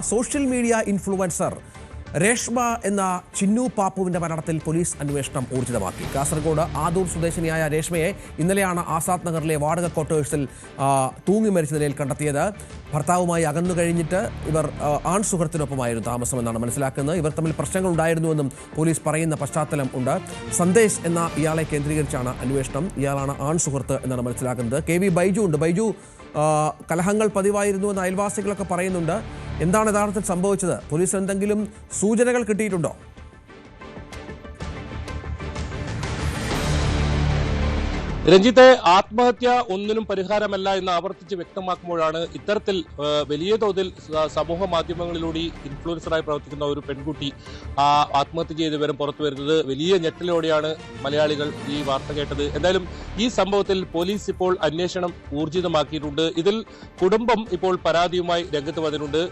Social media influencer Reshma എന്ന ചിന്നു പാപ്പുവിന്റെ മരണത്തിൽ police അന്വേഷണം ഊർജിതമാക്കി. കാസർഗോഡ് ആദൂർ സ്വദേശിനിയായ രേഷ്മയെ ഇന്നലെയാണ് ആസാദ് നഗറിലെ വാടക ക്വാർട്ടേഴ്സിൽ തൂങ്ങി മരിച്ച നിലയിൽ കണ്ടെത്തിയത്. ഭർത്താവുമായി അകന്നു കഴിഞ്ഞിട്ട് ഇവർ ആൺ സുഹൃത്തിനൊപ്പമായിരുന്നു താമസമെന്നാണ് മനസ്സിലാക്കുന്നത്. ഇവർ തമ്മിൽ പ്രശ്നങ്ങൾ ഉണ്ടായിരുന്നുവെന്നും പോലീസ് പറയുന്ന പശ്ചാത്തലം ഉണ്ട്. സന്ദേശ് എന്ന ഇയാളെ കേന്ദ്രീകരിച്ചാണ് അന്വേഷണം. ഇയാളാണ് ആൺ സുഹൃത്ത് എന്നാണ് മനസ്സിലാക്കുന്നത്. KV ബൈജു ഉണ്ട്. ബൈജു, കലഹങ്ങൾ പതിവായിരുന്നുവെന്ന് അയൽവാസികളൊക്കെ പറയുന്നുണ്ട്. എന്താണ് യഥാർത്ഥത്തിൽ സംഭവിച്ചത്? പോലീസ് എന്തെങ്കിലും സൂചനകൾ കിട്ടിയിട്ടുണ്ടോ? രഞ്ജിത്തെ, ആത്മഹത്യ ഒന്നിനും പരിഹാരമല്ല എന്ന് ആവർത്തിച്ച് വ്യക്തമാക്കുമ്പോഴാണ് ഇത്തരത്തിൽ വലിയ തോതിൽ സമൂഹ മാധ്യമങ്ങളിലൂടെ ഇൻഫ്ലുവൻസറായി പ്രവർത്തിക്കുന്ന ഒരു പെൺകുട്ടി ആത്മഹത്യ ചെയ്ത വിവരം പുറത്തു വരുന്നത്. വലിയ ഞെട്ടലോടെയാണ് മലയാളികൾ ഈ വാർത്ത കേട്ടത്. എന്തായാലും ഈ സംഭവത്തിൽ പോലീസ് ഇപ്പോൾ അന്വേഷണം ഊർജിതമാക്കിയിട്ടുണ്ട്. ഇതിൽ കുടുംബം ഇപ്പോൾ പരാതിയുമായി രംഗത്ത് വന്നിട്ടുണ്ട്.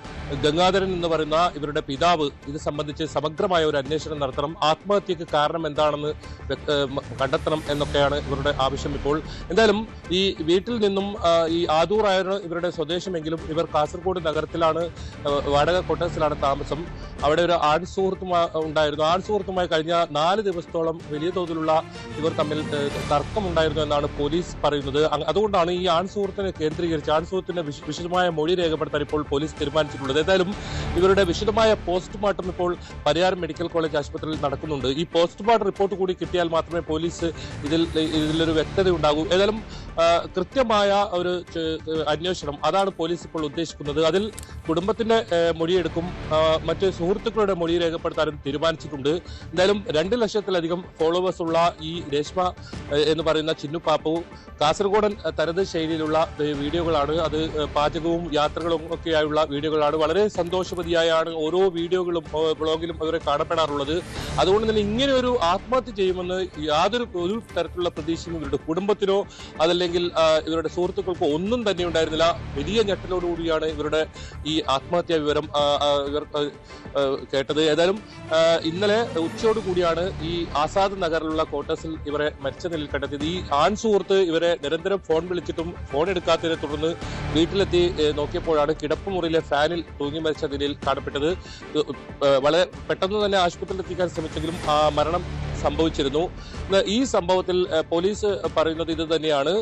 ഗംഗാധരൻ എന്ന് പറയുന്ന ഇവരുടെ പിതാവ് ഇത് സംബന്ധിച്ച് സമഗ്രമായ ഒരു അന്വേഷണം നടത്തണം, ആത്മഹത്യക്ക് കാരണം എന്താണെന്ന് കണ്ടെത്തണം എന്നൊക്കെയാണ് ഇവരുടെ ആവശ്യം. ഇപ്പോൾ എന്തായാലും ഈ വീട്ടിൽ നിന്നും ഈ ആദൂറായാണ് ഇവരുടെ സ്വദേശമെങ്കിലും ഇവർ കാസർഗോഡ് നഗരത്തിലാണ്, വാടക ക്വാർട്ടേഴ്സിലാണ് താമസം. അവിടെ ഒരു ആൺ സുഹൃത്തും ഉണ്ടായിരുന്നു. ആൺ സുഹൃത്തുമായി കഴിഞ്ഞ 4 ദിവസത്തോളം വലിയ തോതിലുള്ള ഇവർ തമ്മിൽ തർക്കമുണ്ടായിരുന്നു എന്നാണ് പോലീസ് പറയുന്നത്. അതുകൊണ്ടാണ് ഈ ആൺ സുഹൃത്തിനെ കേന്ദ്രീകരിച്ച് ആൺ സുഹൃത്തിന്റെ വിശദമായ മൊഴി രേഖപ്പെടുത്താൻ ഇപ്പോൾ പോലീസ് തീരുമാനിച്ചിട്ടുള്ളത്. ഏതായാലും ഇവരുടെ വിശദമായ പോസ്റ്റ്മോർട്ടം ഇപ്പോൾ പരിയാരം മെഡിക്കൽ കോളേജ് ആശുപത്രിയിൽ നടക്കുന്നുണ്ട്. ഈ പോസ്റ്റ്മോർട്ടം റിപ്പോർട്ട് കൂടി കിട്ടിയാൽ മാത്രമേ പോലീസ് ഇതിലൊരു വ്യക്തത ഉണ്ടാകൂ. ഏതായാലും കൃത്യമായ ഒരു അന്വേഷണം അതാണ് പോലീസ് ഇപ്പോൾ ഉദ്ദേശിക്കുന്നത്. അതിൽ കുടുംബത്തിന്റെ മൊഴിയെടുക്കും, മറ്റ് സുഹൃത്തുക്കളുടെ മൊഴി രേഖപ്പെടുത്താനും തീരുമാനിച്ചിട്ടുണ്ട്. എന്തായാലും 2 ലക്ഷത്തിലധികം ഫോളോവേഴ്സ് ഉള്ള ഈ രേഷ്മ എന്ന് പറയുന്ന ചിന്നു പാപ്പു കാസർഗോഡൻ തനത് ശൈലിയിലുള്ള വീഡിയോകളാണ്. അത് പാചകവും യാത്രകളും ഒക്കെയായുള്ള വീഡിയോകളാണ്. വളരെ സന്തോഷവതിയായാണ് ഓരോ വീഡിയോകളും ബ്ലോഗിലും അവരെ കാണപ്പെടാറുള്ളത്. അതുകൊണ്ട് തന്നെ ഇങ്ങനെ ഒരു ആത്മഹത്യ ചെയ്യുമെന്ന് ഒരു തരത്തിലുള്ള പ്രതീക്ഷയും ഇവരുടെ കുടുംബത്തിനോ അതല്ലെങ്കിൽ ഇവരുടെ സുഹൃത്തുക്കൾക്കോ ഒന്നും തന്നെ ഉണ്ടായിരുന്നില്ല. വലിയ ഞെട്ടലോടുകൂടിയാണ് ഇവരുടെ ഈ ആത്മഹത്യാ വിവരം ഇവർ കേട്ടത്. ഏതായാലും ഇന്നലെ ഉച്ചയോട് കൂടിയാണ് ഈ ആസാദ് നഗറിലുള്ള ക്വാർട്ടേഴ്സിൽ ഇവരെ മരിച്ച നിലയിൽ കണ്ടെത്തിയത്. ഈ ആൺ സുഹൃത്ത് ഇവരെ നിരന്തരം ഫോൺ വിളിച്ചിട്ടും ഫോൺ എടുക്കാത്തതിനെ തുടർന്ന് വീട്ടിലെത്തി നോക്കിയപ്പോഴാണ് കിടപ്പുമുറിയിലെ ഫാനിൽ തൂങ്ങി മരിച്ച നിലയിൽ കാണപ്പെട്ടത്. വളരെ പെട്ടെന്ന് തന്നെ ആശുപത്രിയിൽ എത്തിക്കാൻ ശ്രമിച്ചെങ്കിലും മരണം സംഭവിച്ചിരുന്നു. ഈ സംഭവത്തിൽ പോലീസ് പറയുന്നത് ഇത് തന്നെയാണ്.